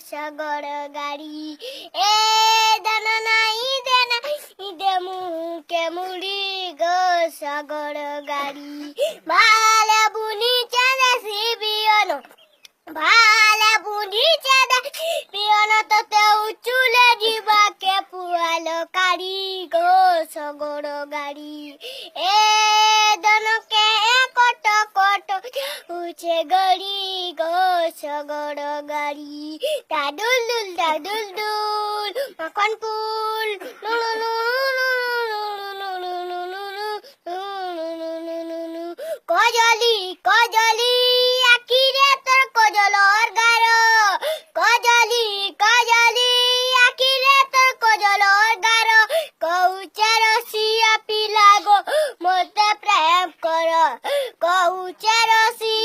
সাগর গাড়ি এ দানা নাই দেনা দেমু কেমুড়ি গো সাগর গাড়ি ভালে বুনি চাঁদে শিবিয়ন ভালে বুনি চাঁদে পিয়ন তোতে উচুলে দিবাকে পুয়ালো কাড়ি গো সাগর গাড়ি এ দনকে কট কট উচে গড়ি গো সাগর গাড়ি দাদুল দুল মাখন ফুল কজলি কজলি আখিরে তোর কজলর গারো কজলি কজলি আখিরে তোর কজলর গারো কউচে রসিয়া পিলা গো মতে প্রেম কর কউচে রসিয়া